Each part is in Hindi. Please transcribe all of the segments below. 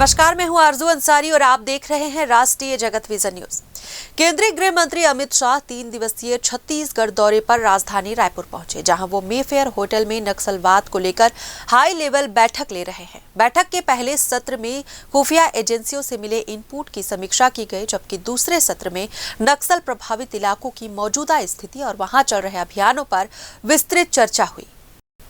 नमस्कार, मैं हूं आरजू अंसारी और आप देख रहे हैं राष्ट्रीय जगत विजन न्यूज। केंद्रीय गृह मंत्री अमित शाह 3 दिवसीय छत्तीसगढ़ दौरे पर राजधानी रायपुर पहुंचे, जहां वो मेफेयर होटल में नक्सलवाद को लेकर हाई लेवल बैठक ले रहे हैं। बैठक के पहले सत्र में खुफिया एजेंसियों से मिले इनपुट की समीक्षा की गई, जबकि दूसरे सत्र में नक्सल प्रभावित इलाकों की मौजूदा स्थिति और वहां चल रहे अभियानों पर विस्तृत चर्चा हुई।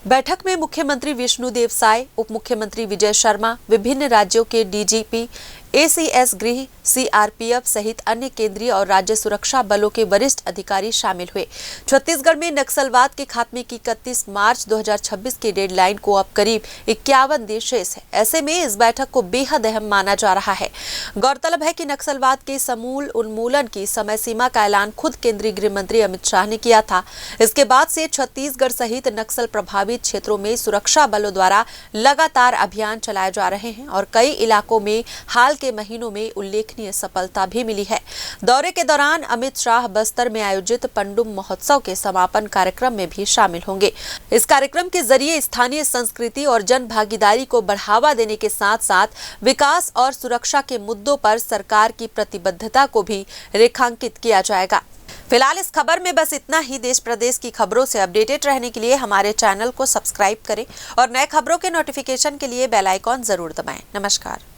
बैठक में मुख्यमंत्री विष्णुदेव साय, उप मुख्यमंत्री विजय शर्मा, विभिन्न राज्यों के डीजीपी, एसीएस गृह, सीआरपीएफ सहित अन्य केंद्रीय और राज्य सुरक्षा बलों के वरिष्ठ अधिकारी शामिल हुए। छत्तीसगढ़ में नक्सलवाद के खात्मे की 31 मार्च 2026 की डेडलाइन को अब करीब 51 दिन शेष है। ऐसे में इस बैठक को बेहद अहम माना जा रहा है। गौरतलब है कि नक्सलवाद के समूल उन्मूलन की समय सीमा का ऐलान खुद केंद्रीय गृह मंत्री अमित शाह ने किया था। इसके बाद से छत्तीसगढ़ सहित नक्सल प्रभावित क्षेत्रों में सुरक्षा बलों द्वारा लगातार अभियान चलाए जा रहे हैं और कई इलाकों में हाल के महीनों में उल्लेखनीय सफलता भी मिली है। दौरे के दौरान अमित शाह बस्तर में आयोजित पंडुम महोत्सव के समापन कार्यक्रम में भी शामिल होंगे। इस कार्यक्रम के जरिए स्थानीय संस्कृति और जन भागीदारी को बढ़ावा देने के साथ साथ विकास और सुरक्षा के मुद्दों पर सरकार की प्रतिबद्धता को भी रेखांकित किया जाएगा। फिलहाल इस खबर में बस इतना ही। देश प्रदेश की खबरों से अपडेटेड रहने के लिए हमारे चैनल को सब्सक्राइब करें और नए खबरों के नोटिफिकेशन के लिए बेल आइकॉन जरूर दबाएं। नमस्कार।